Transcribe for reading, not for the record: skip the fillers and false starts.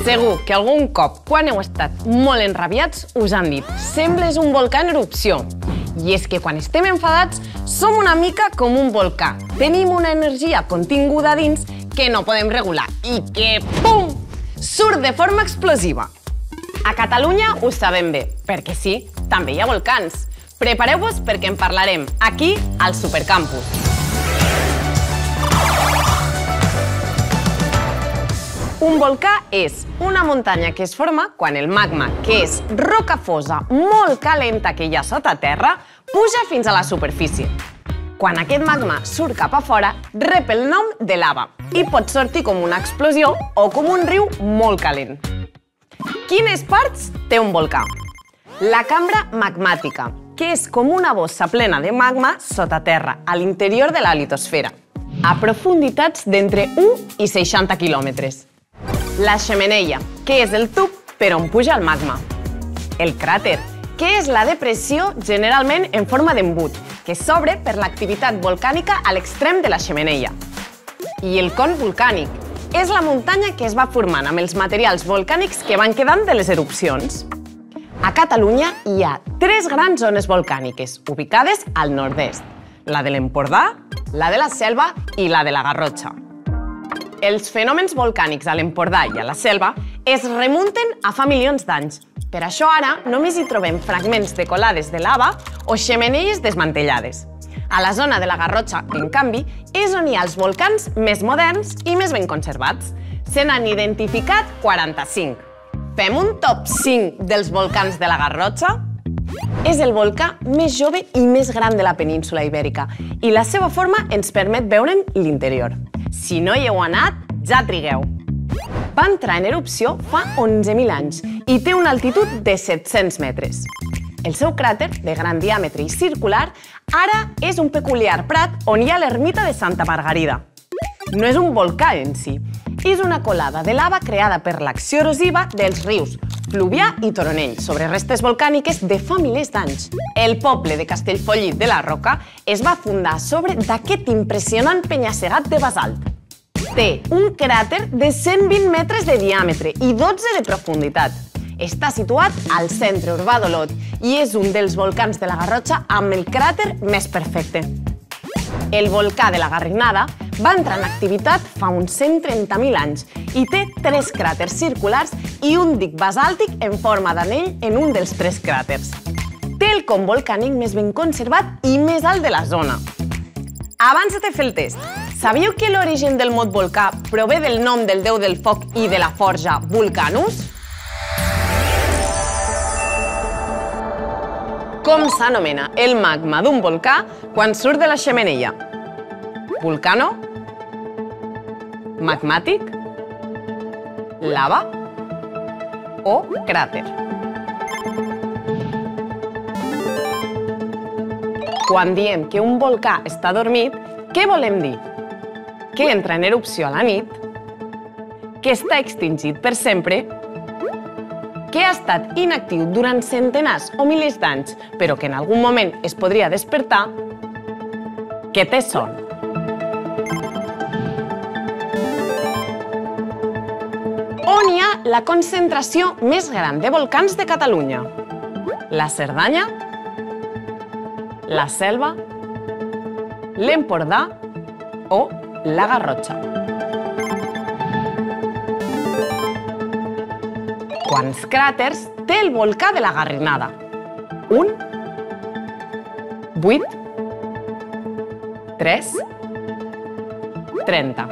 Segur que algun cop, quan heu estat molt enrabiats, us han dit «sembles un volcà en erupció». I és que quan estem enfadats, som una mica com un volcà. Tenim una energia continguda dins que no podem regular i que, pum, surt de forma explosiva. A Catalunya ho sabem bé, perquè sí, també hi ha volcans. Prepareu-vos perquè en parlarem aquí, al Supercampus. Un volcà és una muntanya que es forma quan el magma, que és roca fosa molt calenta que hi ha sota terra, puja fins a la superfície. Quan aquest magma surt cap a fora, rep el nom de lava i pot sortir com una explosió o com un riu molt calent. Quines parts té un volcà? La cambra magmàtica, que és com una bossa plena de magma sota terra, a l'interior de la litosfera, a profunditats d'entre 1 i 60 quilòmetres. La xemeneia, que és el tub per on puja el magma. El cràter, que és la depressió generalment en forma d'embut, que s'obre per l'activitat volcànica a l'extrem de la xemeneia. I el con volcànic, és la muntanya que es va formant amb els materials volcànics que van quedant de les erupcions. A Catalunya hi ha 3 grans zones volcàniques, ubicades al nord-est, la de l'Empordà, la de la Selva i la de la Garrotxa. Els fenòmens volcànics a l'Empordà i a la Selva es remunten a fa milions d'anys. Per això ara només hi trobem fragments de colades de lava o xemeneies desmantellades. A la zona de la Garrotxa, en canvi, és on hi ha els volcans més moderns i més ben conservats. Se n'han identificat 45. Fem un top 5 dels volcans de la Garrotxa? És el volcà més jove i més gran de la península Ibèrica i la seva forma ens permet veure'n l'interior. Si no hi heu anat, ja trigueu. Va entrar en erupció fa 11.000 anys i té una altitud de 700 metres. El seu cràter, de gran diàmetre i circular, ara és un peculiar prat on hi ha l'ermita de Santa Margarida. No és un volcà en si, és una colada de lava creada per l'acció erosiva dels rius Fluvià i Toronell sobre restes volcàniques de fa milers d'anys. El poble de Castellfollit de la Roca es va fundar a sobre d'aquest impressionant penya-segat de basalt. Té un cràter de 120 metres de diàmetre i 12 de profunditat. Està situat al centre urbà d'Olot i és un dels volcans de la Garrotxa amb el cràter més perfecte. El volcà de la Garrinada va entrar en activitat fa uns 130.000 anys i té 3 cràters circulars i un dic basàltic en forma d'anell en un dels 3 cràters. Té el con volcànic més ben conservat i més alt de la zona. Abans de fer el test, sabíeu que l'origen del mot volcà prové del nom del déu del foc i de la forja Vulcanus? Com s'anomena el magma d'un volcà quan surt de la xemeneia? Volcano? Magmàtic? Lava? O cràter? Quan diem que un volcà està dormit, què volem dir? Que entra en erupció a la nit? Que està extingit per sempre? Que ha estat inactiu durant centenars o milers d'anys, però que en algun moment es podria despertar? Que té son? On hi ha la concentració més gran de volcans de Catalunya? La Cerdanya? La Selva? L'Empordà? O la Garrotxa? Quants cràters té el volcà de la Garrinada? 1? 8? 3? 30?